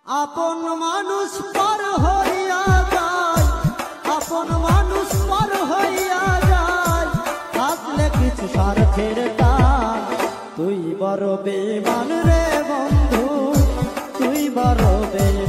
আপন মানুষ পর হইয়া যায়, আপন মানুষ পর হইয়া যায়, থাকলে কিছু স্বার্থের টান। তুই বড় বেঈমান রে বন্ধু, তুই বড় বেঈমান।